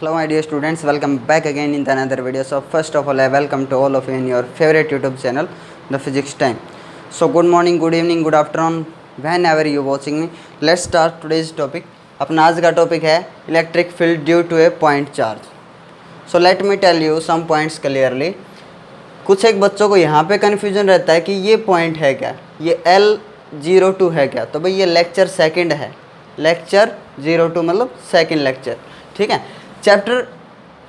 Hello my dear students, welcome back again in the another video. So first of all I welcome to all of you in your favorite YouTube channel, The Physics Time. So good morning, good evening, good afternoon, whenever you watching me. Let's start today's topic. अपना आज का topic है electric field due to a point charge. So let me tell you some points clearly. कुछ एक बच्चों को यहाँ पे कन्फ्यूजन रहता है कि ये पॉइंट है क्या, ये L02 है क्या. तो भाई ये लेक्चर सेकंड है, लेक्चर 02 मतलब सेकंड लेक्चर, ठीक है. चैप्टर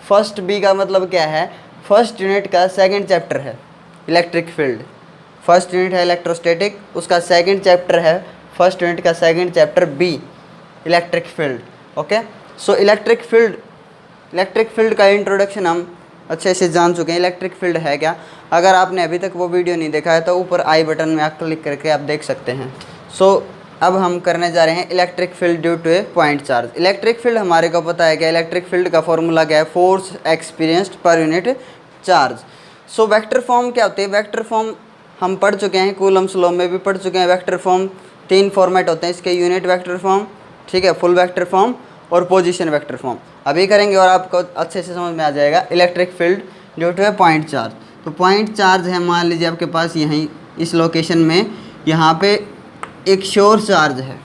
फर्स्ट बी का मतलब क्या है, फर्स्ट यूनिट का सेकंड चैप्टर है इलेक्ट्रिक फील्ड. फर्स्ट यूनिट है इलेक्ट्रोस्टैटिक, उसका सेकंड चैप्टर है फर्स्ट यूनिट का second chapter B electric field. Okay, so electric field का इंट्रोडक्शन हम अच्छे से जान चुके हैं. इलेक्ट्रिक फील्ड है क्या, अगर आपने अभी तक वो वीडियो नहीं देखा है तो ऊपर आई बटन में आप क्लिक करके आप देख सकते हैं. सो अब हम करने जा रहे हैं electric field due to a point charge. Electric field हमारे को पता है क्या, इलेक्ट्रिक फील्ड का फॉर्मूला क्या है, force experienced per unit charge. So vector form क्या होती है, वेक्टर फॉर्म हम पढ़ चुके हैं, कूलम्स लॉ में भी पढ़ चुके हैं. वेक्टर फॉर्म तीन फॉर्मेट होते हैं इसके, यूनिट वेक्टर फॉर्म, ठीक है, फुल वेक्टर फॉर्म और पोजीशन वेक्टर फॉर्म. अभी करेंगे और आपको अच्छे से समझ में आ जाएगा. Electric field due to a point charge. तो पॉइंट चार्ज है, मान लीजिए आपके पास यहीं इस लोकेशन में यहाँ पे एक श्योर चार्ज है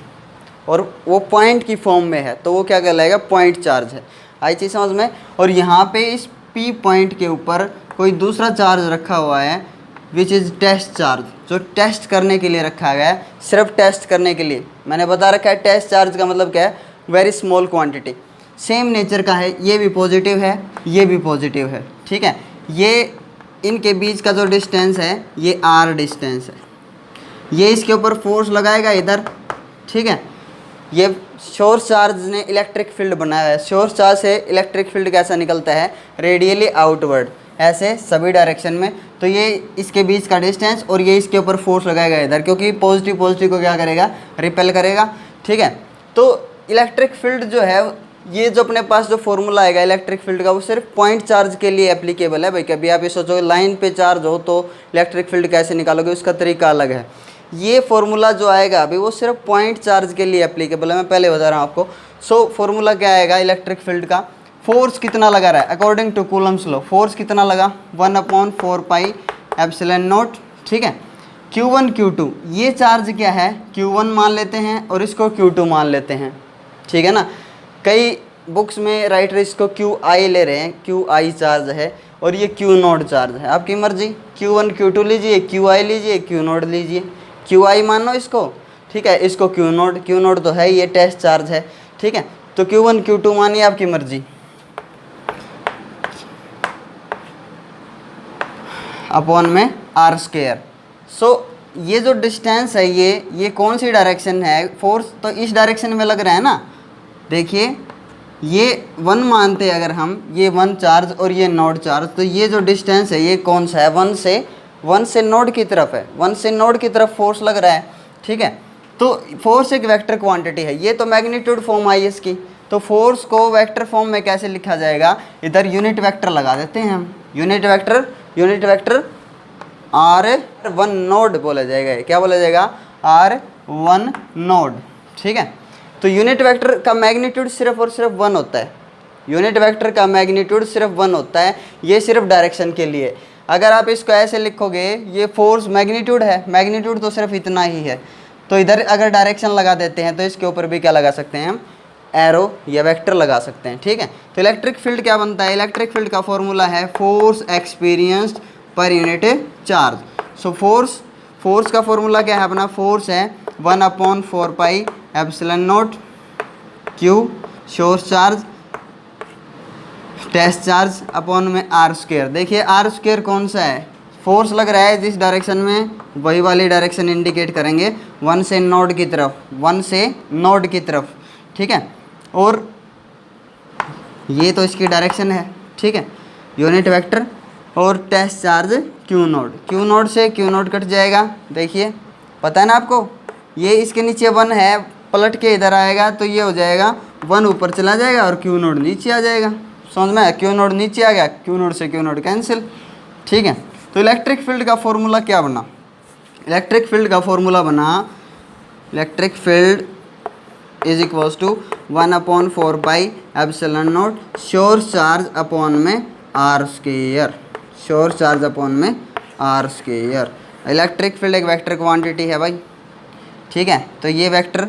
और वो पॉइंट की फॉर्म में है, तो वो क्या कहलाएगा, पॉइंट चार्ज है. आई चीज़ समझ में. और यहाँ पे इस P पॉइंट के ऊपर कोई दूसरा चार्ज रखा हुआ है विच इज़ टेस्ट चार्ज, जो टेस्ट करने के लिए रखा गया है, सिर्फ टेस्ट करने के लिए. मैंने बता रखा है टेस्ट चार्ज का मतलब क्या है, very small quantity, same nature का है. ये भी पॉजिटिव है, ये भी पॉजिटिव है, ठीक है. ये इनके बीच का जो डिस्टेंस है ये R डिस्टेंस है. ये इसके ऊपर फोर्स लगाएगा इधर, ठीक है. ये श्योर चार्ज ने इलेक्ट्रिक फील्ड बनाया है. श्योर चार्ज से इलेक्ट्रिक फील्ड कैसा निकलता है, रेडियली आउटवर्ड, ऐसे सभी डायरेक्शन में. तो ये इसके बीच का डिस्टेंस और ये इसके ऊपर फोर्स लगाएगा इधर, क्योंकि पॉजिटिव को क्या करेगा, रिपेल करेगा, ठीक है. तो इलेक्ट्रिक फील्ड जो है, ये जो अपने पास जो फॉर्मूला आएगा इलेक्ट्रिक फील्ड का, वो सिर्फ पॉइंट चार्ज के लिए एप्लीकेबल है. भाई कभी आप ये सोचो लाइन पे चार्ज हो तो इलेक्ट्रिक फील्ड कैसे निकालोगे, उसका तरीका अलग है. ये फॉर्मूला जो आएगा अभी वो सिर्फ पॉइंट चार्ज के लिए एप्लीकेबल है, मैं पहले बता रहा हूँ आपको. सो फॉर्मूला क्या आएगा इलेक्ट्रिक फील्ड का, फोर्स कितना लगा रहा है according to Coulomb's law, force कितना लगा 1/4 एप्सिलॉन नॉट, ठीक है. Q1 Q2 ये चार्ज क्या है, Q1 मान लेते हैं और इसको Q2 मान लेते हैं, ठीक है ना. कई बुक्स में राइटर इसको QI ले रहे हैं, QI चार्ज है और ये Q0 चार्ज है. आपकी मर्जी, Q1 Q2 लीजिए, QI लीजिए, Q0 लीजिए. QI मानो इसको, ठीक है, इसको Q0 तो है, ये टेस्ट चार्ज है, ठीक है. तो Q1 Q2 मानिए, आपकी मर्जी. अपॉन में R². सो ये जो डिस्टेंस है ये कौन सी डायरेक्शन है, फोर्स तो इस डायरेक्शन में लग रहा है ना. देखिए ये 1 मानते हैं अगर हम, ये 1 चार्ज और ये नोड चार्ज, तो ये जो डिस्टेंस है ये कौन सा है, 1 से नोड की तरफ है, 1 से नोड की तरफ फोर्स लग रहा है, ठीक है. तो फोर्स एक वेक्टर क्वांटिटी है, ये तो मैग्नीट्यूड फॉर्म आई इसकी. तो फोर्स को वेक्टर फॉर्म में कैसे लिखा जाएगा, इधर यूनिट वेक्टर लगा देते हैं हम. यूनिट वेक्टर R1 नोड बोला जाएगा. क्या बोला जाएगा, R1 नोड, ठीक है. तो यूनिट वेक्टर का मैग्नीट्यूड सिर्फ और सिर्फ 1 होता है. यूनिट वेक्टर का मैग्नीट्यूड सिर्फ 1 होता है, ये सिर्फ डायरेक्शन के लिए. अगर आप इसको ऐसे लिखोगे, ये फोर्स मैग्नीट्यूड है, मैग्नीट्यूड तो सिर्फ इतना ही है. तो इधर अगर डायरेक्शन लगा देते हैं तो इसके ऊपर भी क्या लगा सकते हैं हम, एरो या वेक्टर लगा सकते हैं, ठीक है. तो इलेक्ट्रिक फील्ड क्या बनता है, इलेक्ट्रिक फील्ड का फॉर्मूला है force experienced per unit charge. So force का फॉर्मूला क्या है अपना, फोर्स है 1/4 epsilon naught Q source charge test charge upon में R². देखिए R² कौन सा है, फोर्स लग रहा है जिस डायरेक्शन में, वही वाली डायरेक्शन इंडिकेट करेंगे, 1 से नोड की तरफ, ठीक है. और ये तो इसकी डायरेक्शन है, ठीक है. यूनिट वेक्टर और टेस्ट चार्ज Q0 से Q0 कट जाएगा. देखिए पता है ना आपको, ये इसके नीचे 1 है, पलट के इधर आएगा तो ये हो जाएगा 1 ऊपर चला जाएगा और Q0 नीचे आ जाएगा. समझ में, Q0 नीचे आ गया, Q0 से Q0 कैंसिल, ठीक है. तो इलेक्ट्रिक फील्ड का फॉर्मूला क्या बना, इलेक्ट्रिक फील्ड का फॉर्मूला बना, electric field is equals to 1/4πε0 sure charge upon में are square, sure charge upon में आर स्क्वायर। इलेक्ट्रिक फील्ड एक वेक्टर क्वांटिटी है भाई, ठीक है। तो ये वेक्टर,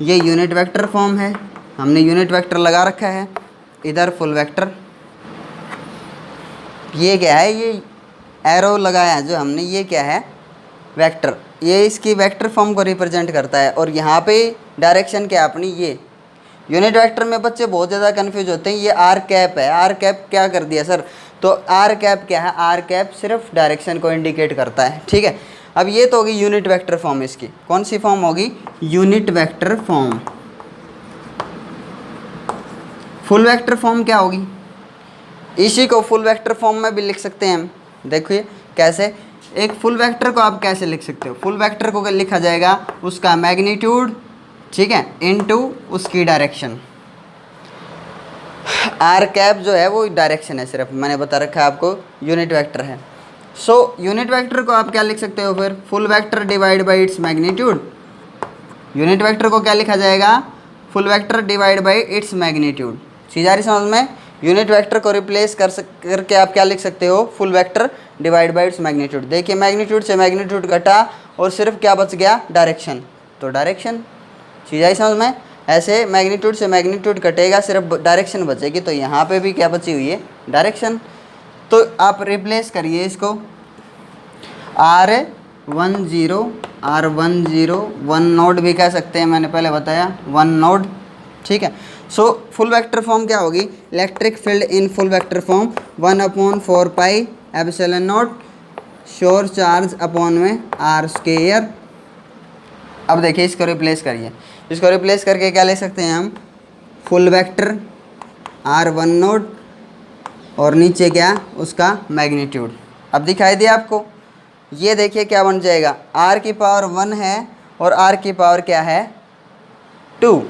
ये यूनिट वेक्टर फॉर्म है, हमने यूनिट वेक्टर लगा रखा है, इधर फुल वेक्टर। ये क्या है, ये एरो लगाया है जो हमने, ये क्या है, वेक्टर। ये इसकी वेक्टर फॉर्म को रिप्रेजेंट करता है। और यहाँ पे डायरेक्शन क्या है अपनी, ये यूनिट वेक्टर में बच्चे बहुत ज़्यादा कंफ्यूज होते हैं। ये आर कैप है, आर कैप क्या कर दिया सर, तो आर कैप क्या है, आर कैप सिर्फ डायरेक्शन को इंडिकेट करता है, ठीक है। अब ये तो होगी यूनिट वेक्टर फॉर्म, इसकी कौन सी फॉर्म होगी, unit vector form. Full vector form क्या होगी, इसी को फुल वेक्टर फॉर्म में भी लिख सकते हैं हम। देखिए कैसे, एक फुल वेक्टर को आप कैसे लिख सकते हो, फुल वेक्टर को लिखा जाएगा उसका मैग्नीट्यूड, ठीक है, इनटू उसकी डायरेक्शन। आर कैप जो है वो डायरेक्शन है, सिर्फ मैंने बता रखा है आपको, यूनिट वेक्टर है। सो यूनिट वेक्टर को आप क्या लिख सकते हो फिर, full vector divide by its magnitude. Unit vector को क्या लिखा जाएगा, full vector divide by its magnitude. चीज़ आ रही समझ में। यूनिट वेक्टर को रिप्लेस करके आप क्या लिख सकते हो, full vector divide by its magnitude. देखिए मैग्नीट्यूड से मैग्नीट्यूड घटा और सिर्फ क्या बच गया, डायरेक्शन, तो डायरेक्शन। चीज़ आई समझ में। ऐसे मैग्नीट्यूड से मैग्नीट्यूड कटेगा, सिर्फ डायरेक्शन बचेगी, तो यहाँ पे भी क्या बची हुई है, डायरेक्शन। तो आप रिप्लेस करिए इसको, R10 वन नोड भी कह सकते हैं, मैंने पहले बताया, वन नोड, ठीक है। सो फुल वेक्टर फॉर्म क्या होगी, electric field in full vector form 1/4πε0 sure charge upon में आर स्क्वायर। अब देखिए इसको रिप्लेस करिए, इसको रिप्लेस करके क्या ले सकते हैं हम, फुल वेक्टर R10 और नीचे क्या, उसका मैग्नीट्यूड। अब दिखाई दिया आपको, ये देखिए क्या बन जाएगा, r की पावर 1 है और r की पावर क्या है, 2।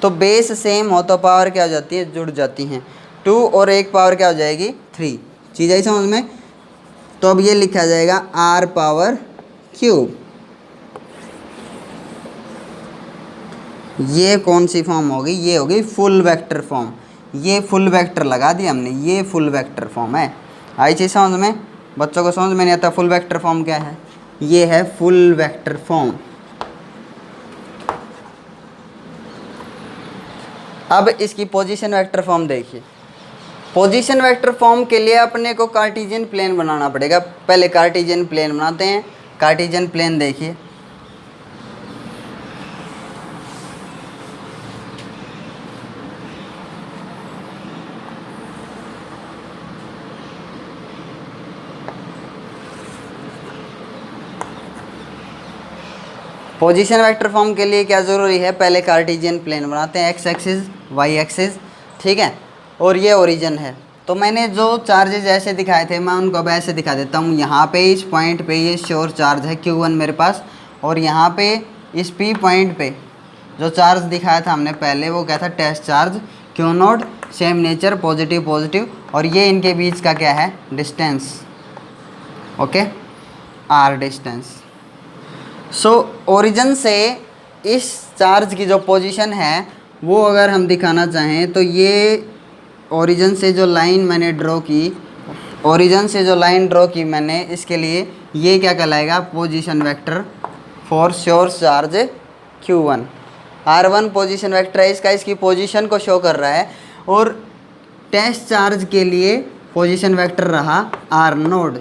तो बेस सेम हो तो पावर क्या हो जाती है, जुड़ जाती हैं। 2 और एक पावर क्या हो जाएगी, 3। चीज़ आई समझ में। तो अब ये लिखा जाएगा r पावर क्यूब। ये कौन सी फॉर्म होगी, ये होगी फुल वेक्टर फॉर्म। ये फुल वेक्टर लगा दिया हमने, ये फुल वेक्टर फॉर्म है। आई चीज़ समझ में, बच्चों को समझ में नहीं आता फुल वेक्टर फॉर्म क्या है, ये है फुल वेक्टर फॉर्म। अब इसकी पोजीशन वेक्टर फॉर्म देखिए। पोजीशन वेक्टर फॉर्म के लिए अपने को कार्टेशियन प्लेन बनाना पड़ेगा। पहले कार्टेशियन प्लेन बनाते हैं। कार्टेशियन प्लेन देखिए, पोजीशन वेक्टर फॉर्म के लिए क्या ज़रूरी है, पहले कार्टेशियन प्लेन बनाते हैं, एक्स एक्सिस वाई एक्सिस, ठीक है। और ये ओरिजिन है। तो मैंने जो चार्जेज ऐसे दिखाए थे मैं उनको अब ऐसे दिखा देता हूँ। यहाँ पे इस पॉइंट पे ये श्योर चार्ज है Q1 मेरे पास, और यहाँ पे इस P पॉइंट पे जो चार्ज दिखाया था हमने पहले वो क्या था, test charge Q0, same nature, positive positive. और ये इनके बीच का क्या है, distance, okay, R distance. So origin से इस चार्ज की जो पोजीशन है वो अगर हम दिखाना चाहें तो ये ओरिजिन से जो लाइन मैंने ड्रॉ की, ओरिजिन से जो लाइन ड्रॉ की मैंने, इसके लिए ये क्या कहलाएगा, position vector for sure charge Q1। R1 position vector है इसका, इसकी पोजीशन को शो कर रहा है। और टेस्ट चार्ज के लिए पोजीशन वेक्टर रहा R0,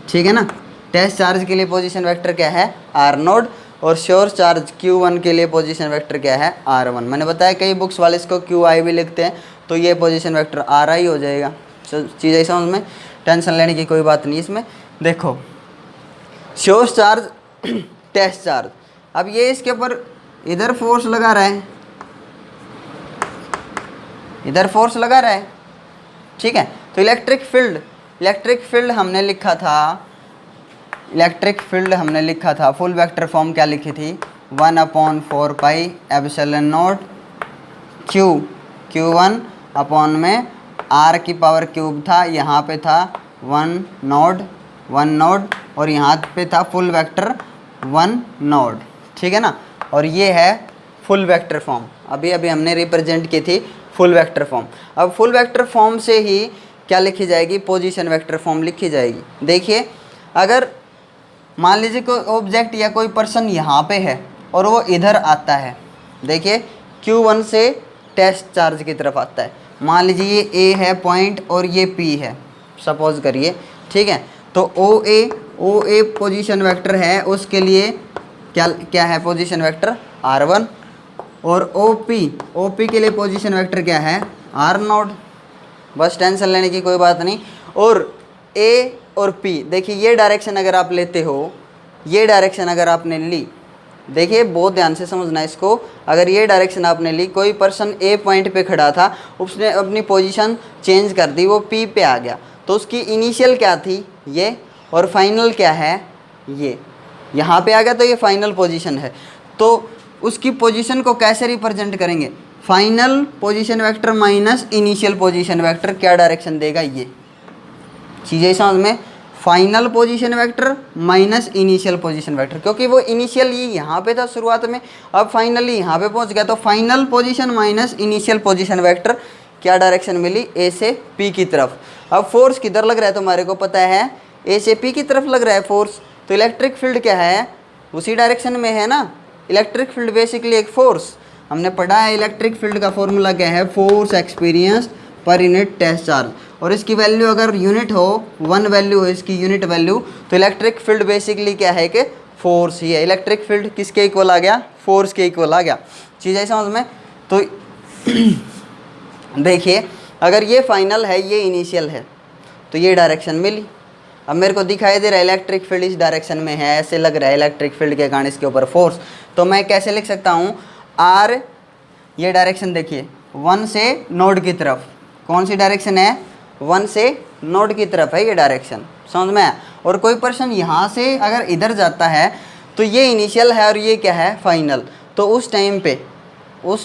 ठीक है ना। टेस्ट चार्ज के लिए पोजीशन वेक्टर क्या है, R0, और श्योर चार्ज Q1 के लिए पोजीशन वेक्टर क्या है, R1। मैंने बताया कई बुक्स वाले इसको QI भी लिखते हैं, तो ये पोजीशन वेक्टर RI हो जाएगा। चीज़ ऐसा समझ में, टेंशन लेने की कोई बात नहीं इसमें। देखो श्योर चार्ज, टेस्ट चार्ज, अब ये इसके ऊपर इधर फोर्स लगा रहा है, इधर फोर्स लगा रहा है, ठीक है। तो इलेक्ट्रिक फील्ड हमने लिखा था, इलेक्ट्रिक फील्ड हमने लिखा था, फुल वेक्टर फॉर्म क्या लिखी थी, 1/4πε0 Q1 अपॉन में R की पावर क्यूब था, यहाँ पे था 1 नोड और यहाँ पे था फुल वेक्टर 1 नोड, ठीक है ना। और ये है फुल वेक्टर फॉर्म, अभी अभी हमने रिप्रेजेंट की थी फुल वेक्टर फॉर्म। अब फुल वेक्टर फॉर्म से ही क्या लिखी जाएगी, पोजीशन वेक्टर फॉर्म लिखी जाएगी। देखिए अगर मान लीजिए कोई ऑब्जेक्ट या कोई पर्सन यहाँ पे है और वो इधर आता है, देखिए Q1 से टेस्ट चार्ज की तरफ आता है, मान लीजिए ये A है पॉइंट और ये P है सपोज करिए, ठीक है। तो OA पोजीशन वेक्टर है, उसके लिए क्या है पोजीशन वेक्टर R1, और OP के लिए पोजीशन वेक्टर क्या है R0। बस टेंशन लेने की कोई बात नहीं। और A और P, देखिए ये डायरेक्शन अगर आप लेते हो, ये डायरेक्शन अगर आपने ली, देखिए बहुत ध्यान से समझना इसको, अगर ये डायरेक्शन आपने ली, कोई पर्सन A पॉइंट पे खड़ा था, उसने अपनी पोजीशन चेंज कर दी, वो P पे आ गया, तो उसकी इनिशियल क्या थी ये, और फाइनल क्या है ये, यहाँ पे आ गया तो ये फाइनल पोजीशन है। तो उसकी पोजीशन को कैसे रिप्रेजेंट करेंगे, final position vector minus initial position vector क्या डायरेक्शन देगा, ये चीज़ें समझ में, final position vector minus initial position vector, क्योंकि वो इनिशियल ये यहाँ पे था शुरुआत में, अब फाइनली यहाँ पे पहुँच गया, तो final position minus initial position vector क्या डायरेक्शन मिली, ए से पी की तरफ। अब फोर्स किधर लग रहा है तुम्हारे को पता है, ए से पी की तरफ लग रहा है फोर्स, तो इलेक्ट्रिक फील्ड क्या है उसी डायरेक्शन में है ना। इलेक्ट्रिक फील्ड बेसिकली एक फोर्स, हमने पढ़ा है इलेक्ट्रिक फील्ड का फॉर्मूला क्या है, force experience per unit test charge, और इसकी वैल्यू अगर यूनिट हो, 1 वैल्यू हो इसकी यूनिट वैल्यू, तो इलेक्ट्रिक फील्ड बेसिकली क्या है कि फोर्स ही है। इलेक्ट्रिक फील्ड किसके इक्वल आ गया, फोर्स के इक्वल आ गया। चीज़ है समझ में। तो देखिए अगर ये फाइनल है ये इनिशियल है, तो ये डायरेक्शन मिली। अब मेरे को दिखाई दे रहा है इलेक्ट्रिक फील्ड इस डायरेक्शन में है, ऐसे लग रहा है इलेक्ट्रिक फील्ड के कारण इसके ऊपर फोर्स, तो मैं कैसे लिख सकता हूँ, आर, ये डायरेक्शन देखिए 1 से नोड की तरफ, कौन सी डायरेक्शन है, 1 से नोड की तरफ है ये डायरेक्शन, समझ में। और कोई पर्सन यहाँ से अगर इधर जाता है तो ये इनिशियल है और ये क्या है फाइनल, तो उस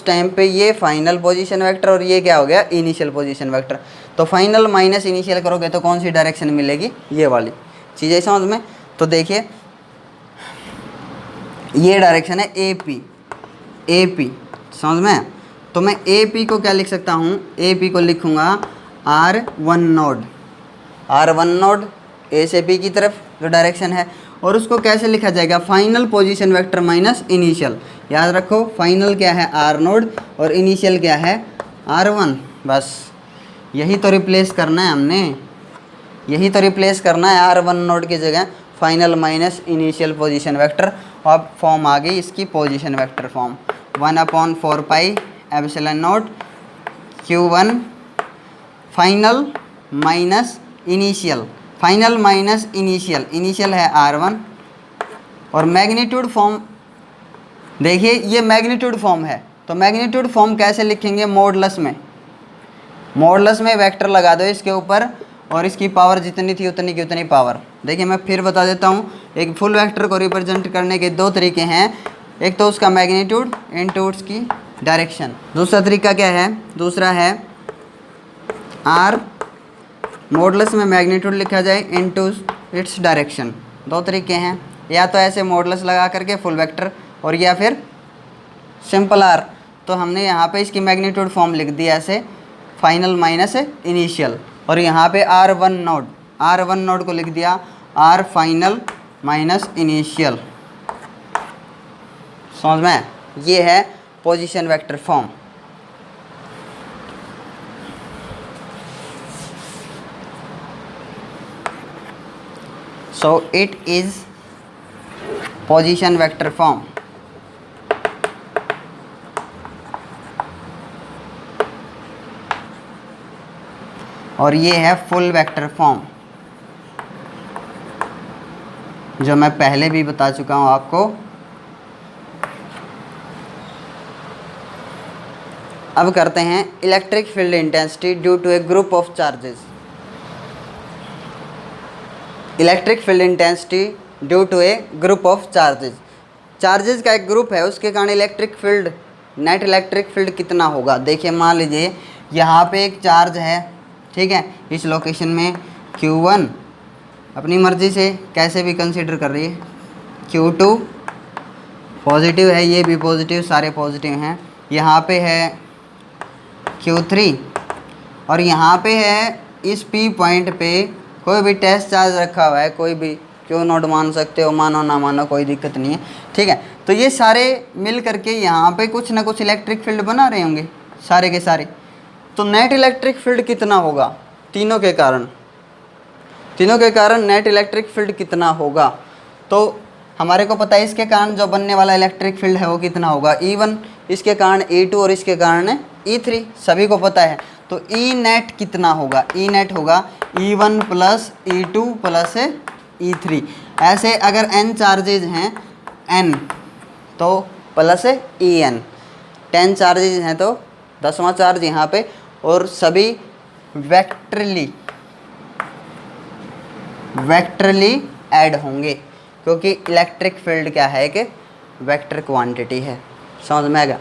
टाइम पे ये फाइनल पोजीशन वेक्टर और ये क्या हो गया इनिशियल पोजीशन वेक्टर। तो फाइनल माइनस इनिशियल करोगे तो कौन सी डायरेक्शन मिलेगी, ये वाली चीज़ें समझ में। तो देखिए ये डायरेक्शन है AP समझ में। तो मैं AP को क्या लिख सकता हूँ, AP को लिखूँगा R1 नोड A से P की तरफ जो डायरेक्शन है, और उसको कैसे लिखा जाएगा, final position vector minus initial. याद रखो फाइनल क्या है R नोड और इनिशियल क्या है R1, बस यही तो रिप्लेस करना है हमने, यही तो रिप्लेस करना है R1 नोड की जगह final minus initial position vector. अब फॉर्म आ गई इसकी position vector form, 1/4 pi epsilon note Q1 final minus initial, final minus initial है R1, और मैग्नीट्यूड फॉर्म देखिए ये मैग्नीट्यूड फॉर्म है, तो मैग्नीट्यूड फॉर्म कैसे लिखेंगे, मॉडुलस में वेक्टर लगा दो इसके ऊपर, और इसकी पावर जितनी थी उतनी की उतनी पावर। देखिए मैं फिर बता देता हूँ, एक फुल वेक्टर को रिप्रेजेंट करने के 2 तरीके हैं, एक तो उसका मैग्नीट्यूड इनटू उसकी डायरेक्शन, दूसरा तरीका क्या है, दूसरा है R मॉडुलस में मैग्नीट्यूड लिखा जाए इनटू इट्स डायरेक्शन। 2 तरीके हैं, या तो ऐसे मॉडुलस लगा करके फुल वेक्टर, और या फिर सिंपल R। तो हमने यहाँ पे इसकी मैग्नीट्यूड फॉर्म लिख दिया ऐसे, फाइनल माइनस इनिशियल, और यहाँ पे R1 नोड को लिख दिया R फाइनल माइनस इनिशियल, समझ में। ये है position vector form. So it is position vector form. और ये है फुल वेक्टर फॉर्म, जो मैं पहले भी बता चुका हूँ आपको। अब करते हैं electric field intensity due to a group of charges. Electric field intensity due to a group of charges का एक ग्रुप है, उसके कारण electric field, net electric field कितना होगा। देखिए मान लीजिए यहाँ पे एक चार्ज है, ठीक है, इस लोकेशन में Q1 अपनी मर्ज़ी से कैसे भी कंसीडर कर रही है, Q2 पॉजिटिव है, ये भी पॉजिटिव, सारे पॉजिटिव हैं। यहाँ पे है Q3 और यहाँ पे है इस P पॉइंट पे कोई भी टेस्ट चार्ज रखा हुआ है, कोई भी क्यों नोट मान सकते हो, मानो ना मानो कोई दिक्कत नहीं है, ठीक है। तो ये सारे मिल करके यहाँ पे कुछ ना कुछ इलेक्ट्रिक फील्ड बना रहे होंगे सारे के सारे। तो नेट इलेक्ट्रिक फील्ड कितना होगा तीनों के कारण नेट इलेक्ट्रिक फील्ड कितना होगा? तो हमारे को पता है इसके कारण जो बनने वाला इलेक्ट्रिक फील्ड है वो कितना होगा, E1, इसके कारण E2 और इसके कारण E3, सभी को पता है। तो E नेट कितना होगा? E नेट होगा E1 plus E2 plus E3। ऐसे अगर n चार्जेज हैं n तो प्लस En, 10 चार्जेज हैं तो 10वां चार्ज यहाँ पे, और सभी वेक्टरली ऐड होंगे, क्योंकि इलेक्ट्रिक फील्ड क्या है कि वेक्टर क्वांटिटी है। समझ में आएगा?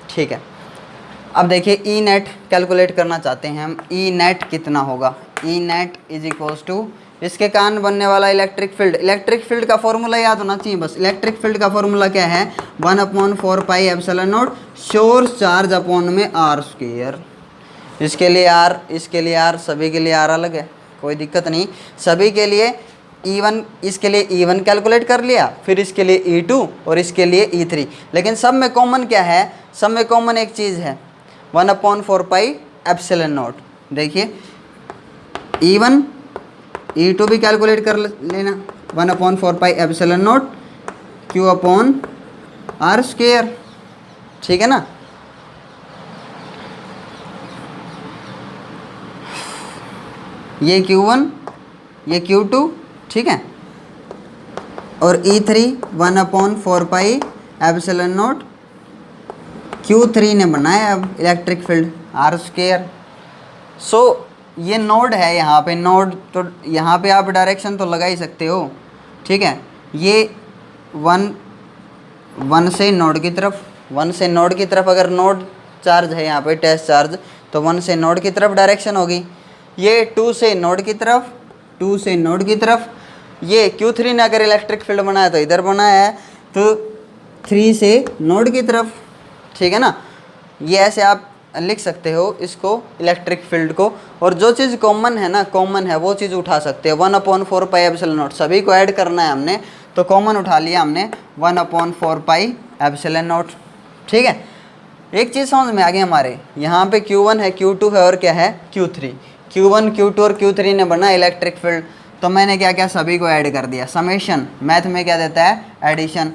ठीक है। अब देखिए ई नेट कैलकुलेट करना चाहते हैं हम। ई नेट कितना होगा? ई नेट इज इक्वल्स टू इसके कारण बनने वाला इलेक्ट्रिक फील्ड का फॉर्मूला याद होना चाहिए बस। इलेक्ट्रिक फील्ड का फॉर्मूला क्या है? 1/4 pi epsilon not source charge upon में आर स्क्वायर। इसके लिए आर, इसके लिए आर, सभी के लिए आर अलग है, कोई दिक्कत नहीं। सभी के लिए E1, इसके लिए E1 कैलकुलेट कर लिया, फिर इसके लिए E2 और इसके लिए E3। लेकिन सब में कॉमन क्या है? सब में कॉमन एक चीज़ है, 1/4 पाई एप्सिलॉन नॉट। देखिए E1 E2 भी कैलकुलेट कर लेना, 1/4 pi epsilon naught Q upon R square, ठीक है ना। ये Q1, ये Q2, ठीक है, और E3 1/4 pi epsilon not Q3 ने बनाया अब इलेक्ट्रिक फील्ड आर स्क्वायर। सो ये नोड है यहाँ पे, नोड तो यहाँ पे आप डायरेक्शन तो लगा ही सकते हो, ठीक है। ये वन से नोड की तरफ, अगर नोड चार्ज है यहाँ पे टेस्ट चार्ज, तो 1 से नोड की तरफ डायरेक्शन होगी। ये 2 से नोड की तरफ, ये Q3 ने अगर इलेक्ट्रिक फील्ड बनाया तो इधर बनाया है, तो 3 से नोड की तरफ, ठीक है ना। ये ऐसे आप लिख सकते हो इसको, इलेक्ट्रिक फील्ड को। और जो चीज़ कॉमन है वो चीज़ उठा सकते हो। 1/4 पाई एप्सिलॉन नॉट, सभी को ऐड करना है हमने, तो कॉमन उठा लिया हमने 1/4 पाई एप्सिलॉन नॉट, ठीक है। एक चीज़ समझ में आ गई हमारे, यहाँ पे Q1 है, Q2 है और क्या है Q3। Q1, Q2 और Q3 ने बना इलेक्ट्रिक फील्ड, तो मैंने क्या क्या सभी को ऐड कर दिया। समेशन मैथ में क्या देता है? एडिशन।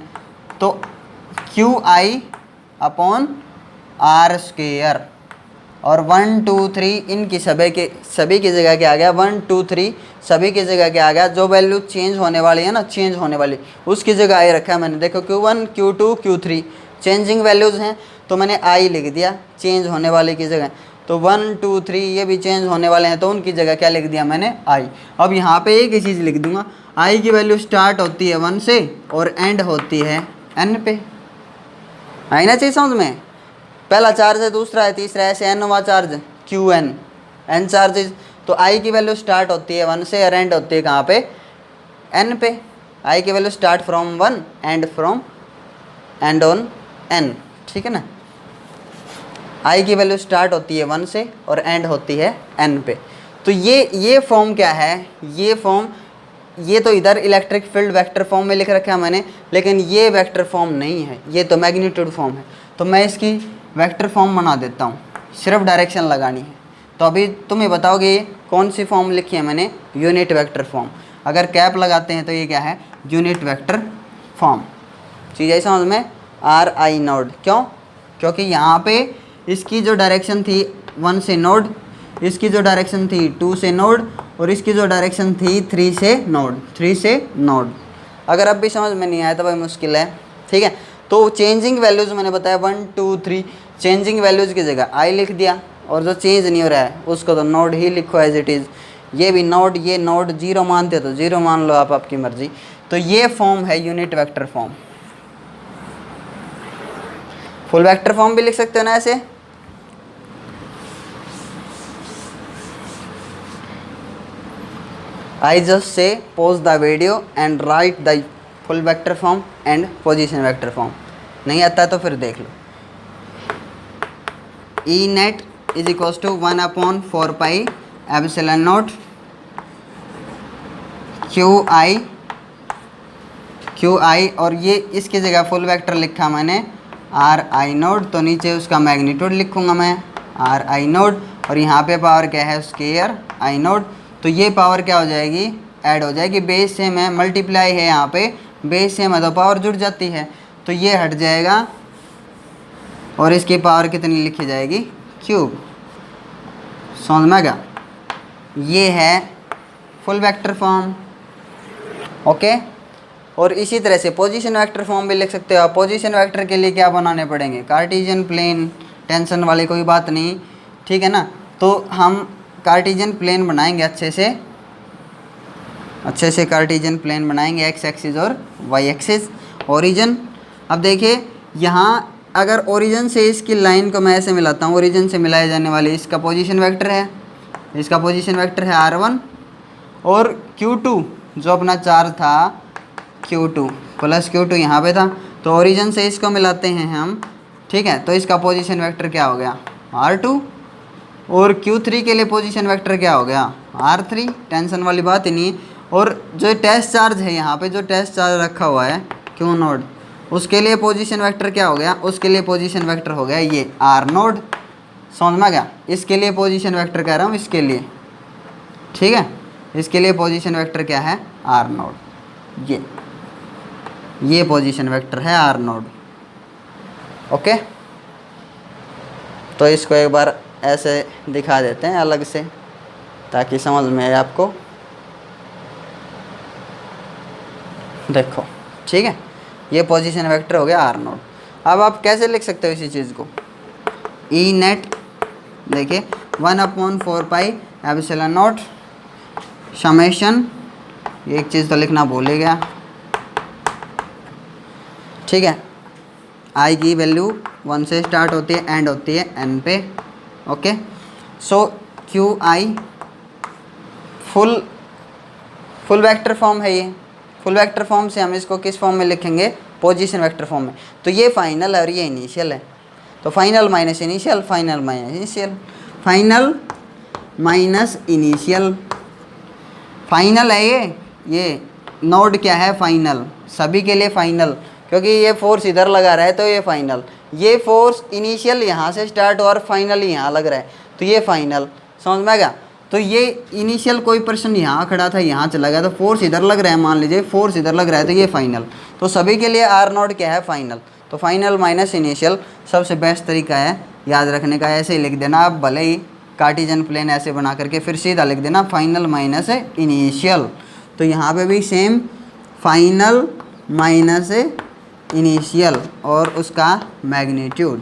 तो QI अपॉन आर स्क्वायर, और 1 2 3 इनकी सभी की जगह क्या आ गया? 1 2 3 सभी की जगह क्या आ गया? जो वैल्यू चेंज होने वाली है ना, चेंज होने वाली, उसकी जगह आई रखा है मैंने। देखो Q1 Q2 Q3 changing values हैं, तो मैंने आई लिख दिया चेंज होने वाले की जगह। तो 1 2 3 ये भी चेंज होने वाले हैं, तो उनकी जगह क्या लिख दिया मैंने? आई। अब यहाँ पे एक ही चीज़ लिख दूंगा, आई की वैल्यू स्टार्ट होती है 1 से और एंड होती है n पे। आई ना चाहिए समझ में? पहला चार्ज है, दूसरा है, तीसरा है, ऐसे nवां चार्ज Qn, n चार्जेज। तो आई की वैल्यू स्टार्ट होती है 1 से और एंड होती है कहाँ पे? n पे। आई की value start from 1 and on n, ठीक है ना। आई की वैल्यू स्टार्ट होती है 1 से और एंड होती है n पे। तो ये फॉर्म क्या है? ये फॉर्म, ये तो इधर इलेक्ट्रिक फील्ड वेक्टर फॉर्म में लिख रखा है मैंने, लेकिन ये वेक्टर फॉर्म नहीं है, ये तो मैग्नीट्यूड फॉर्म है। तो मैं इसकी वेक्टर फॉर्म बना देता हूँ, सिर्फ डायरेक्शन लगानी है। तो अभी तुम ये बताओगे ये कौन सी फॉर्म लिखी है मैंने? Unit vector form. अगर कैप लगाते हैं तो ये क्या है? Unit vector form. चीज़ आई समझ में? RI node. क्यों? क्योंकि यहाँ पे इसकी जो डायरेक्शन थी 1 से नोड, इसकी जो डायरेक्शन थी 2 से नोड, और इसकी जो डायरेक्शन थी 3 से नोड। अगर अब भी समझ में नहीं आया तो भाई मुश्किल है, ठीक है। तो चेंजिंग वैल्यूज़ मैंने बताया 1 2 3, चेंजिंग वैल्यूज़ की जगह आई लिख दिया, और जो चेंज नहीं हो रहा है उसको तो नोड ही लिखो एज इट इज़। ये भी नोड, ये नोड, जीरो मानते तो जीरो मान लो आप, आपकी मर्जी। तो ये फॉर्म है unit vector form. Full vector form भी लिख सकते हो ना ऐसे। I just say pause the video and write the full vector form and position vector form. नहीं आता है तो फिर देख लो। E net is equals to 1/4 pi epsilon naught Q I, और ये इसकी जगह फुल वेक्टर लिखा मैंने आर आई नोड, तो नीचे उसका मैग्नीट्यूड लिखूंगा मैं आर आई नोड, और यहाँ पे पावर क्या है स्क्वायर आई नोड। तो ये पावर क्या हो जाएगी, ऐड हो जाएगी, बेस सेम है, मल्टीप्लाई है यहाँ पे, बेस सेम है तो पावर जुड़ जाती है, तो ये हट जाएगा और इसकी पावर कितनी लिखी जाएगी क्यूब। समझ में गया, ये है फुल वेक्टर फॉर्म। ओके, और इसी तरह से पोजीशन वेक्टर फॉर्म भी लिख सकते हो आप। पोजीशन वेक्टर के लिए क्या बनाने पड़ेंगे, कार्टेशियन प्लेन, टेंशन वाली कोई बात नहीं, ठीक है ना। तो हम कार्टेशियन प्लेन बनाएंगे अच्छे से कार्टेशियन प्लेन बनाएंगे, एक्स एक्सिस और वाई एक्सिस। ओरिजिन, अब देखिए यहाँ अगर ओरिजिन से इसकी लाइन को मैं ऐसे मिलाता हूँ, ओरिजिन से मिलाए जाने वाली इसका पोजीशन वेक्टर है, इसका पोजीशन वेक्टर है r1, और q2 जो अपना चार्ज था q2 प्लस q2 यहाँ पे था, तो ओरिजिन से इसको मिलाते हैं हम, ठीक है। तो इसका पोजीशन वेक्टर क्या हो गया r2, और q3 के लिए पोजीशन वेक्टर क्या हो गया r3, टेंशन वाली बात ही नहीं। और जो टेस्ट चार्ज है यहाँ पे, जो टेस्ट चार्ज रखा हुआ है q नोड, उसके लिए पोजीशन वेक्टर क्या हो गया, उसके लिए पोजीशन वेक्टर हो गया ये r नोड। समझ में गया, इसके लिए पोजीशन वेक्टर कह रहा हूँ, इसके लिए, ठीक है, इसके लिए पोजीशन वेक्टर क्या है r नोड, ये पोजीशन वेक्टर है r नोड। ओके, तो इसको एक बार ऐसे दिखा देते हैं अलग से ताकि समझ में आए आपको। देखो, ठीक है, ये पोजीशन वेक्टर हो गया r नोड। अब आप कैसे लिख सकते हो इसी चीज़ को, ई नेट देखिए 1/4 पाई एप्सिलॉन नॉट समेशन, एक चीज़ तो लिखना भूल ही गया, ठीक है। आई की वैल्यू 1 से स्टार्ट होती है, एंड होती है n पे। Okay, so Q I full vector form है, ये फुल वेक्टर फॉर्म से हम इसको किस फॉर्म में लिखेंगे, पोजीशन वेक्टर फॉर्म में। तो ये फाइनल है और ये इनिशियल है, तो final minus initial, final minus initial, final minus initial, final है ये नोड क्या है फाइनल, सभी के लिए फाइनल, क्योंकि ये फोर्स इधर लगा रहा है तो ये फाइनल, ये फोर्स इनिशियल यहाँ से स्टार्ट और फाइनल यहाँ लग रहा है तो ये फाइनल। समझ में आएगा, तो ये इनिशियल कोई पर्सन यहाँ खड़ा था, यहाँ चला गया, तो फोर्स इधर लग रहा है, मान लीजिए फोर्स इधर लग रहा है तो ये फाइनल। तो सभी के लिए आर नोड क्या है फाइनल, तो फाइनल माइनस इनिशियल सबसे बेस्ट तरीका है याद रखने का, ऐसे ही लिख देना आप, भले ही कार्टेशियन प्लेन ऐसे बना करके फिर सीधा लिख देना फाइनल माइनस इनिशियल। तो यहाँ पे भी सेम फाइनल माइनस इनिशियल और उसका मैग्नीट्यूड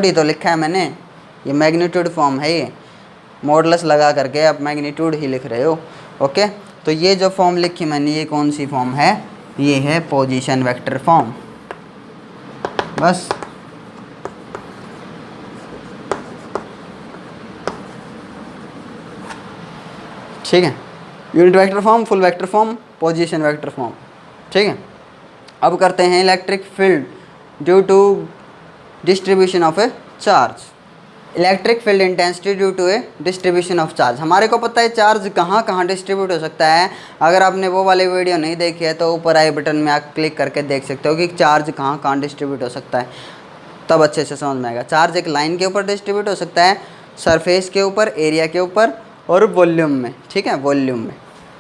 ही तो लिखा है मैंने, ये मैग्नीट्यूड फॉर्म है, ये मॉडुलस लगा करके आप मैग्नीट्यूड ही लिख रहे हो। ओके, तो ये जो फॉर्म लिखी मैंने, ये कौन सी फॉर्म है, ये है पोजीशन वेक्टर फॉर्म। बस ठीक है, unit vector form, full vector form, position vector form, ठीक है। अब करते हैं electric field due to distribution of a charge, electric field intensity due to a distribution of charge. हमारे को पता है चार्ज कहाँ कहाँ डिस्ट्रीब्यूट हो सकता है, अगर आपने वो वाले वीडियो नहीं देखी है तो ऊपर आई बटन में आप क्लिक करके देख सकते हो कि चार्ज कहाँ कहाँ डिस्ट्रीब्यूट हो सकता है, तब अच्छे से समझ में आएगा। चार्ज एक लाइन के ऊपर डिस्ट्रीब्यूट हो सकता है, सरफेस के ऊपर, एरिया के ऊपर और वॉल्यूम में, ठीक है, वॉल्यूम में।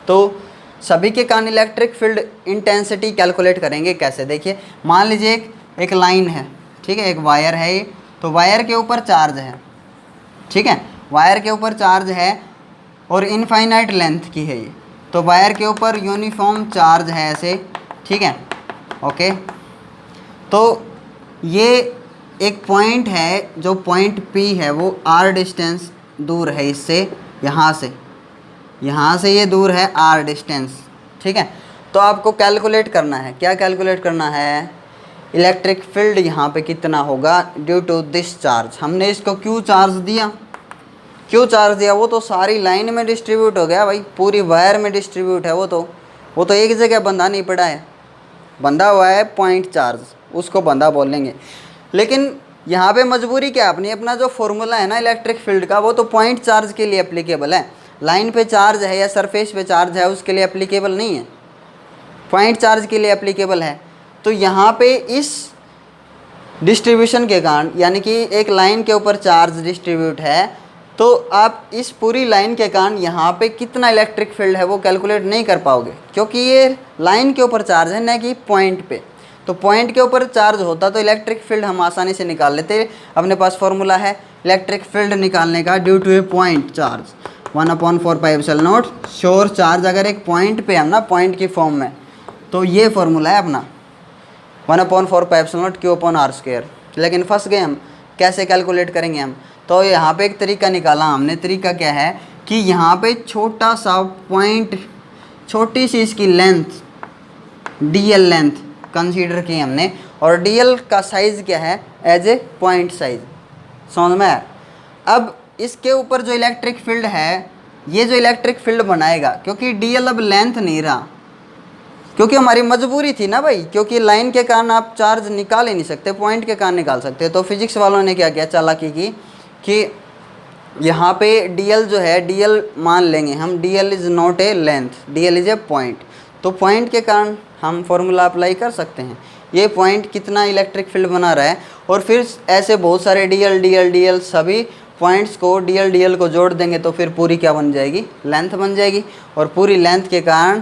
तो सभी के कारण इलेक्ट्रिक फील्ड इंटेंसिटी कैलकुलेट करेंगे कैसे, देखिए मान लीजिए एक लाइन है, ठीक है, एक वायर है ये, तो वायर के ऊपर चार्ज है, ठीक है, वायर के ऊपर चार्ज है और इनफाइनाइट लेंथ की है ये, तो वायर के ऊपर यूनिफॉर्म चार्ज है ऐसे, ठीक है। ओके, तो ये एक पॉइंट है, जो पॉइंट P है वो r डिस्टेंस दूर है इससे, यहाँ से ये दूर है r डिस्टेंस, ठीक है। तो आपको कैलकुलेट करना है, क्या कैलकुलेट करना है, इलेक्ट्रिक फील्ड यहाँ पे कितना होगा ड्यू टू दिस चार्ज। हमने इसको Q चार्ज दिया, वो तो सारी लाइन में डिस्ट्रीब्यूट हो गया भाई, पूरी वायर में डिस्ट्रीब्यूट है, वो तो एक जगह बंधा नहीं पड़ा है, बंधा हुआ है पॉइंट चार्ज, उसको बंधा बोलेंगे। लेकिन यहाँ पे मजबूरी क्या अपनी, अपना जो फॉर्मूला है ना इलेक्ट्रिक फील्ड का, वो तो पॉइंट चार्ज के लिए एप्लीकेबल है। लाइन पे चार्ज है या सरफेस पे चार्ज है उसके लिए एप्लीकेबल नहीं है, पॉइंट चार्ज के लिए एप्लीकेबल है। तो यहाँ पे इस डिस्ट्रीब्यूशन के कारण, यानी कि एक लाइन के ऊपर चार्ज डिस्ट्रीब्यूट है, तो आप इस पूरी लाइन के कारण यहाँ पे कितना इलेक्ट्रिक फील्ड है वो कैलकुलेट नहीं कर पाओगे, क्योंकि ये लाइन के ऊपर चार्ज है ना कि पॉइंट पे। तो पॉइंट के ऊपर चार्ज होता तो इलेक्ट्रिक फील्ड हम आसानी से निकाल लेते। अपने पास फॉर्मूला है इलेक्ट्रिक फील्ड निकालने का, due to a point charge 1/4πε0 sure charge. अगर एक पॉइंट पे हम ना पॉइंट की फॉर्म में, तो ये फॉर्मूला है अपना 1/4πε0 Q/r²। लेकिन फंस गए हम, कैसे कैलकुलेट करेंगे हम? तो यहाँ पे एक तरीका निकाला हमने। तरीका क्या है कि यहाँ पे छोटा सा पॉइंट, छोटी सी इसकी लेंथ dl लेंथ कंसीडर की हमने, और dl का साइज़ क्या है एज ए पॉइंट साइज। समझ में आया? अब इसके ऊपर जो इलेक्ट्रिक फील्ड है, ये जो इलेक्ट्रिक फील्ड बनाएगा, क्योंकि dl अब लेंथ नहीं रहा, क्योंकि हमारी मजबूरी थी ना भाई, क्योंकि लाइन के कारण आप चार्ज निकाल ही नहीं सकते, पॉइंट के कारण निकाल सकते। तो फिजिक्स वालों ने क्या किया, चालाकी की कि यहाँ पे dl जो है, dl मान लेंगे हम, dl is not a length, dl is a point. तो पॉइंट के कारण हम फॉर्मूला अप्लाई कर सकते हैं। ये पॉइंट कितना इलेक्ट्रिक फील्ड बना रहा है, और फिर ऐसे बहुत सारे dl सभी पॉइंट्स को dl को जोड़ देंगे तो फिर पूरी क्या बन जाएगी, लेंथ बन जाएगी। और पूरी लेंथ के कारण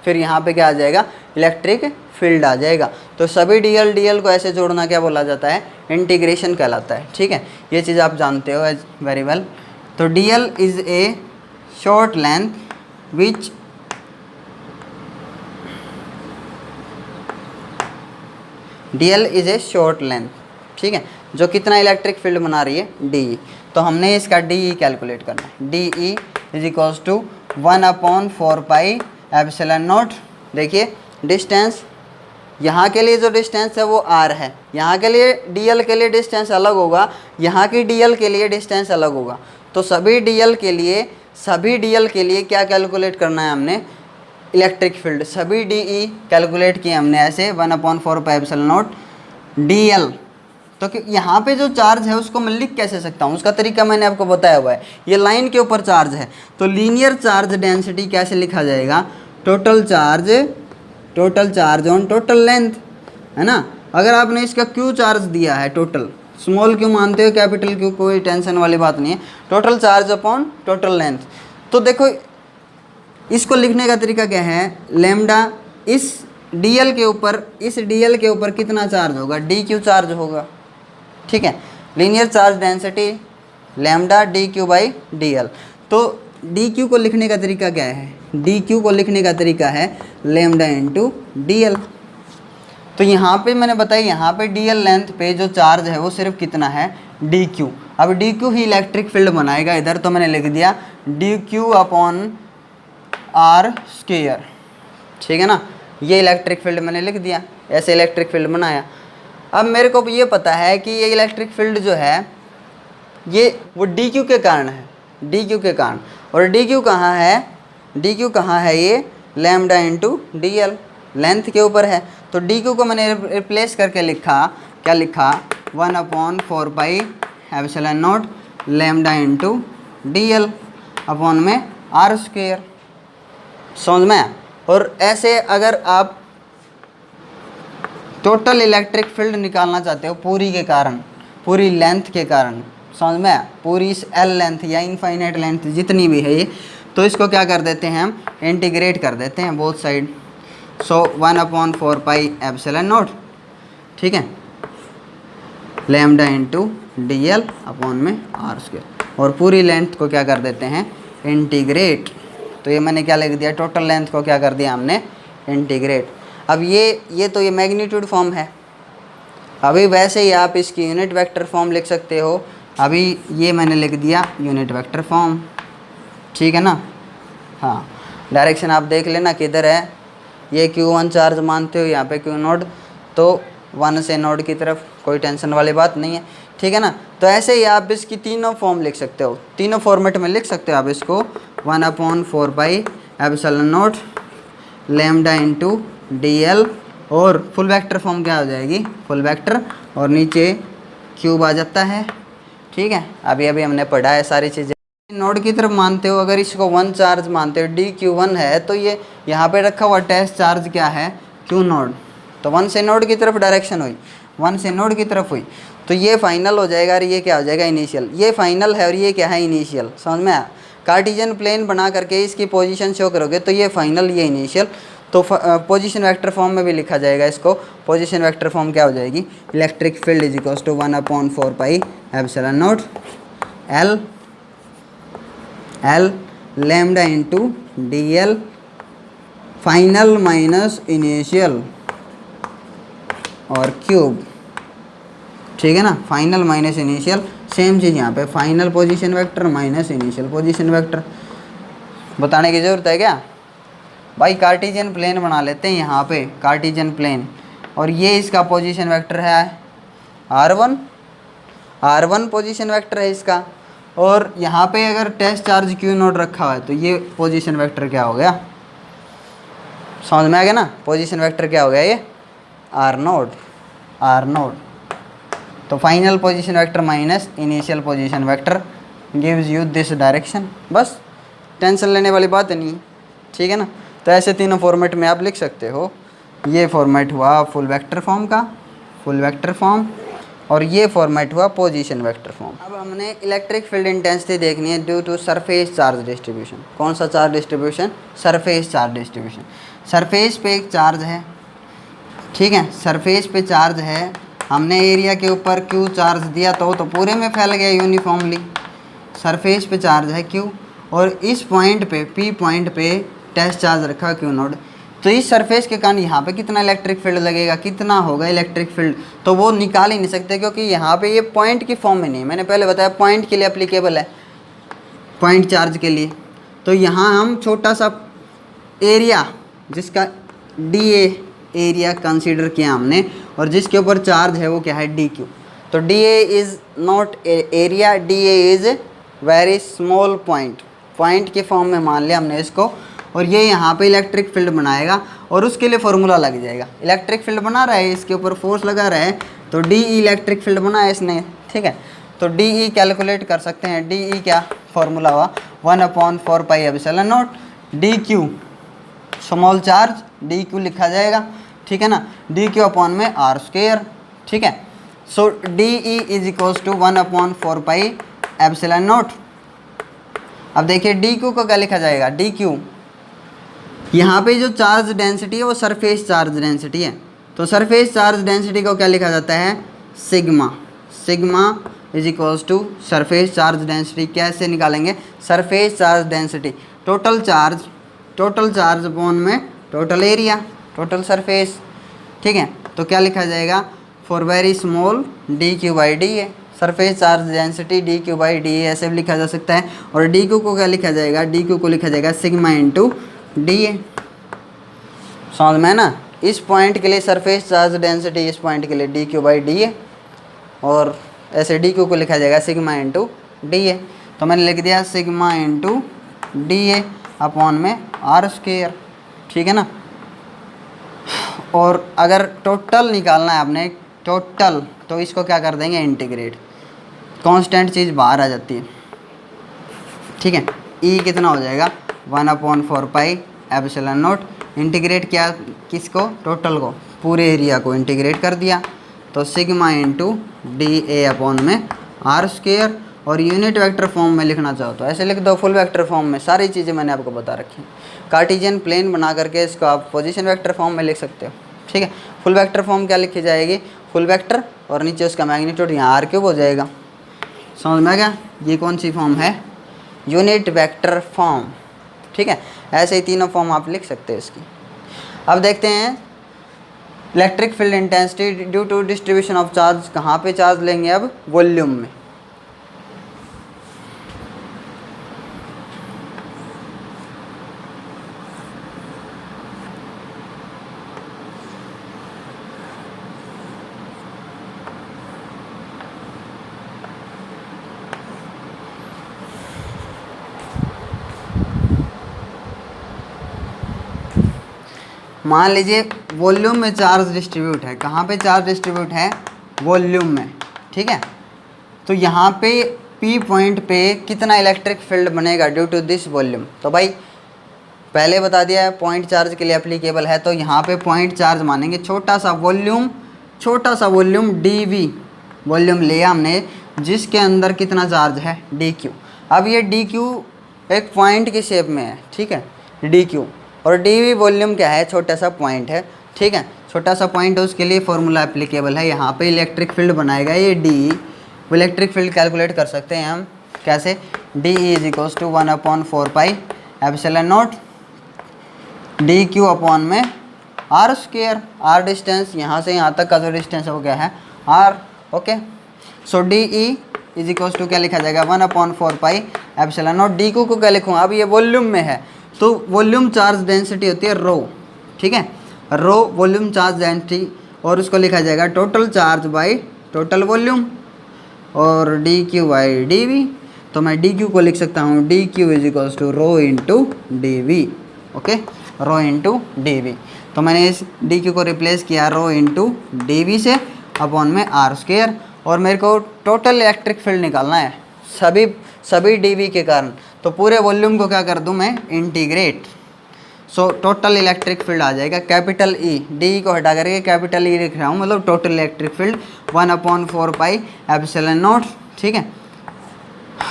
फिर यहाँ पे क्या आ जाएगा, इलेक्ट्रिक फील्ड आ जाएगा। तो सभी dl को ऐसे जोड़ना क्या बोला जाता है, इंटीग्रेशन कहलाता है। ठीक है, ये चीज़ आप जानते हो एज वेरी वेल। तो dl is a short length which dl is a short length, ठीक है, जो कितना इलेक्ट्रिक फील्ड बना रही है, de। तो हमने इसका de कैलकुलेट करना है। de is equals to 1/4πε0। देखिए डिस्टेंस, यहाँ के लिए जो डिस्टेंस है वो r है, यहाँ के लिए dl के लिए डिस्टेंस अलग होगा, यहाँ की dl के लिए डिस्टेंस अलग होगा। तो सभी dl के लिए क्या कैलकुलेट करना है हमने, इलेक्ट्रिक फील्ड। सभी de कैलकुलेट किए हमने ऐसे 1/4πε0 dl। तो यहाँ पे जो चार्ज है उसको मैं लिख कैसे सकता हूँ, उसका तरीका मैंने आपको बताया हुआ है। ये लाइन के ऊपर चार्ज है, तो लीनियर चार्ज डेंसिटी कैसे लिखा जाएगा, total charge on total length, है ना। अगर आपने इसका क्यू चार्ज दिया है, टोटल स्मॉल क्यू मानते हो, कैपिटल क्यू, कोई टेंशन वाली बात नहीं है, total charge upon total length. तो देखो इसको लिखने का तरीका क्या है, लेमडा इस dl के ऊपर कितना चार्ज होगा, dq चार्ज होगा। ठीक है, linear charge density lambda dq/dl। तो dq को लिखने का तरीका क्या है, dq को लिखने का तरीका है लेमडा इंटू dl। तो यहाँ पे मैंने बताया, यहाँ पे dl लेंथ पे जो चार्ज है वो सिर्फ कितना है, dq। अब dq ही इलेक्ट्रिक फील्ड बनाएगा इधर, तो मैंने लिख दिया dq/r²। ठीक है ना, ये इलेक्ट्रिक फील्ड मैंने लिख दिया, ऐसे इलेक्ट्रिक फील्ड बनाया। अब मेरे को ये पता है कि ये इलेक्ट्रिक फील्ड जो है ये वो dq के कारण है, dq के कारण। और dq कहाँ है, ये लेमडा इंटू dl, लेंथ के ऊपर है। तो dq को मैंने रिप्लेस करके लिखा, क्या लिखा, 1/4πε0 लेमडा इंटू dl अपॉन में r²। समझ में? और ऐसे अगर आप टोटल इलेक्ट्रिक फील्ड निकालना चाहते हो पूरी के कारण, पूरी लेंथ के कारण, समझ में, पूरी इस L लेंथ या इनफाइनाइट लेंथ जितनी भी है ये, तो इसको क्या कर देते हैं हम, इंटीग्रेट कर देते हैं बोथ साइड। सो 1/4πε0, ठीक है, लेमडा इंटू dl अपॉन में r²। और पूरी लेंथ को क्या कर देते हैं, इंटीग्रेट। तो ये मैंने क्या लिख दिया, टोटल लेंथ को क्या कर दिया हमने, इंटीग्रेट। अब ये तो ये मैग्नीट्यूड फॉर्म है। अभी वैसे ही आप इसकी यूनिट वेक्टर फॉर्म लिख सकते हो, अभी ये मैंने लिख दिया यूनिट वेक्टर फॉर्म। ठीक है ना, हाँ, डायरेक्शन आप देख लेना किधर है। ये Q1 चार्ज मानते हो, यहाँ पे Q नोड, तो 1 से नोड की तरफ, कोई टेंशन वाली बात नहीं है। ठीक है ना, तो ऐसे ही आप इसकी तीनों फॉर्म लिख सकते हो, तीनों फॉर्मेट में लिख सकते हो आप इसको। 1/4πε0 लेमडा इंटू dl और फुल वेक्टर फॉर्म क्या हो जाएगी, फुल वेक्टर, और नीचे क्यूब आ जाता है। ठीक है, अभी अभी हमने पढ़ा है सारी चीज़ें। नोड की तरफ मानते हो, अगर इसको 1 चार्ज मानते हो, dq1 है, तो ये यहाँ पे रखा हुआ टेस्ट चार्ज क्या है, q नोड। तो 1 से नोड की तरफ डायरेक्शन हुई, 1 से नोड की तरफ हुई, तो ये फाइनल हो जाएगा और ये क्या हो जाएगा, इनिशियल। ये फाइनल है और ये क्या है, इनिशियल। समझ में आया? कार्टिजियन प्लेन बना करके इसकी पोजीशन शो करोगे तो ये फाइनल, ये इनिशियल। तो पोजीशन वेक्टर फॉर्म में भी लिखा जाएगा इसको। पोजीशन वेक्टर फॉर्म क्या हो जाएगी, electric field is equals to 1/4 pi epsilon naught L lambda into D L final minus initial और क्यूब। ठीक है ना, फाइनल माइनस इनिशियल, सेम चीज़ यहाँ पे, final position vector minus initial position vector. बताने की ज़रूरत है क्या भाई? कार्टिजियन प्लेन बना लेते हैं यहाँ पे, कार्टिजियन प्लेन, और ये इसका पोजीशन वेक्टर है R1 पोजीशन वेक्टर है इसका, और यहाँ पे अगर टेस्ट चार्ज Q नोट रखा हुआ है तो ये पोजीशन वेक्टर क्या हो गया, समझ में आ गया ना? पोजीशन वेक्टर क्या हो गया, ये R नोट। तो final position vector minus initial position vector gives you this direction. बस टेंशन लेने वाली बात नहीं, ठीक है ना? तो ऐसे तीनों फॉर्मेट में आप लिख सकते हो। ये फॉर्मेट हुआ फुल वेक्टर फॉर्म का, फुल वेक्टर फॉर्म, और ये फॉर्मेट हुआ पोजीशन वेक्टर फॉर्म। अब हमने इलेक्ट्रिक फील्ड इंटेंसिटी देखनी है due to surface charge distribution. कौन सा charge distribution, surface charge distribution. Surface पे एक चार्ज है, ठीक है, सरफेस पे चार्ज है, हमने एरिया के ऊपर Q चार्ज दिया तो पूरे में फैल गया यूनिफॉर्मली। सरफेस पे चार्ज है Q, और इस पॉइंट पे P पॉइंट पे टेस्ट चार्ज रखा Q नोड। तो इस सरफेस के कारण यहाँ पे कितना इलेक्ट्रिक फील्ड लगेगा, कितना होगा इलेक्ट्रिक फील्ड, तो वो निकाल ही नहीं सकते, क्योंकि यहाँ पे ये पॉइंट की फॉर्म में नहीं। मैंने पहले बताया पॉइंट के लिए एप्लीकेबल है, पॉइंट चार्ज के लिए। तो यहाँ हम छोटा सा एरिया जिसका dA एरिया कंसीडर किया हमने, और जिसके ऊपर चार्ज है वो क्या है, dq। तो dA is not area, dA is very small point, point के फॉर्म में मान लिया हमने इसको। और ये यहाँ पे इलेक्ट्रिक फील्ड बनाएगा, और उसके लिए फॉर्मूला लग जाएगा। इलेक्ट्रिक फील्ड बना रहा है, इसके ऊपर फोर्स लगा रहा है, तो DE इलेक्ट्रिक फील्ड बना है इसने, ठीक है। तो DE कैलकुलेट कर सकते हैं। DE क्या फॉर्मूला हुआ, 1/4 pi epsilon not dq, small charge dq लिखा जाएगा, ठीक है ना, dq अपॉन में r², ठीक है। So DE is equals to 1/4 pi epsilon naught. अब देखिए dq को क्या लिखा जाएगा, dq यहाँ पे जो चार्ज डेंसिटी है वो सरफेस चार्ज डेंसिटी है, तो सरफेस चार्ज डेंसिटी को क्या लिखा जाता है, sigma. Sigma is equals to surface charge density. कैसे निकालेंगे, surface charge density total charge upon में टोटल एरिया, टोटल सरफेस, ठीक है। तो क्या लिखा जाएगा, for very small dq/dA, surface charge density dq/dA ऐसे भी लिखा जा सकता है। और dq को क्या लिखा जाएगा, dq को लिखा जाएगा सिग्मा इंटू dA। समझ में ना, इस पॉइंट के लिए सरफेस चार्ज डेंसिटी, इस पॉइंट के लिए dq/dA, और ऐसे dq को लिखा जाएगा सिग्मा इंटू dA। तो मैंने लिख दिया सिग्मा इंटू dA अपॉन में r², ठीक है ना। और अगर टोटल निकालना है आपने, टोटल, तो इसको क्या कर देंगे, इंटीग्रेट, कांस्टेंट चीज़ बाहर आ जाती है, ठीक है। E कितना हो जाएगा, 1/4 पाई एप्सिलॉन नॉट, इंटीग्रेट किया किसको, टोटल को, पूरे एरिया को इंटीग्रेट कर दिया, तो सिग्मा इंटू dA अपॉन में r²। और यूनिट वेक्टर फॉर्म में लिखना चाहो तो ऐसे लिख दो, फुल वेक्टर फॉर्म में। सारी चीज़ें मैंने आपको बता रखी हैं। कार्टिजियन प्लेन बना करके इसको आप पोजीशन वेक्टर फॉर्म में लिख सकते हो, ठीक है। फुल वेक्टर फॉर्म क्या लिखी जाएगी, फुल वेक्टर, और नीचे उसका मैग्नीट्यूड यहाँ r³ हो जाएगा। समझ में आ गया, ये कौन सी फॉर्म है, यूनिट वेक्टर फॉर्म, ठीक है। ऐसे ही तीनों फॉर्म आप लिख सकते हो इसकी। अब देखते हैं electric field intensity due to distribution of charge. कहाँ पे चार्ज लेंगे, अब वॉल्यूम में। मान लीजिए वॉल्यूम में चार्ज डिस्ट्रीब्यूट है। कहाँ पे चार्ज डिस्ट्रीब्यूट है? वॉल्यूम में, ठीक है। तो यहाँ पे P पॉइंट पे कितना इलेक्ट्रिक फील्ड बनेगा ड्यू टू दिस वॉल्यूम? तो भाई पहले बता दिया है पॉइंट चार्ज के लिए एप्लीकेबल है, तो यहाँ पे पॉइंट चार्ज मानेंगे। छोटा सा वॉल्यूम dV वॉल्यूम लिया हमने, जिसके अंदर कितना चार्ज है? dq। अब ये dq एक पॉइंट की शेप में है, ठीक है, dq, और dV वॉल्यूम क्या है? छोटा सा पॉइंट है, ठीक है, छोटा सा पॉइंट है, उसके लिए फॉर्मूला एप्लीकेबल है। यहाँ पे इलेक्ट्रिक फील्ड बनाएगा ये डी। वो इलेक्ट्रिक फील्ड कैलकुलेट कर सकते हैं हम कैसे? D is equals to 1/4 pi epsilon naught d q upon में आर स्क्वायर। आर डिस्टेंस, यहाँ से यहाँ तक का जो डिस्टेंस हो गया है r, okay. So d e is equals to क्या लिखा जाएगा? 1/4 pi epsilon naught. D Q को क्या लिखूँ? अब ये वॉल्यूम में है, तो वॉल्यूम चार्ज डेंसिटी होती है रो, ठीक है, रो वॉल्यूम चार्ज डेंसिटी, और उसको लिखा जाएगा total charge by total volume, और D Q by D V. तो मैं डी क्यू को लिख सकता हूँ D Q is equals to rho into D V, okay, rho into D V. तो मैंने इस डी क्यू को रिप्लेस किया रो इंटू डी वी से अपॉन में आर स्क्वायर, और मेरे को टोटल इलेक्ट्रिक फील्ड निकालना है सभी डी वी के कारण। तो पूरे वॉल्यूम को क्या कर दूँ मैं? Integrate. So total electric field आ जाएगा कैपिटल ई, डी को हटा करके कैपिटल ई लिख रहा हूँ, मतलब total electric field 1/4 pi epsilon not, ठीक है,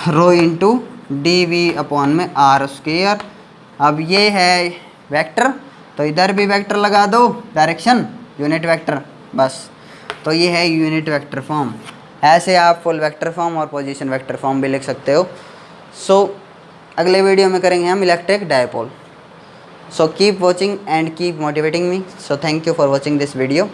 रो इंटू डी वी अपॉन में आर स्क्वायर। अब ये है वेक्टर, तो इधर भी वेक्टर लगा दो, डायरेक्शन यूनिट वेक्टर, बस। तो ये है यूनिट वेक्टर फॉर्म। ऐसे आप फुल वेक्टर फॉर्म और पोजीशन वेक्टर फॉर्म भी लिख सकते हो। सो अगले वीडियो में करेंगे हम electric dipole. So keep watching and keep motivating me. So thank you for watching this video.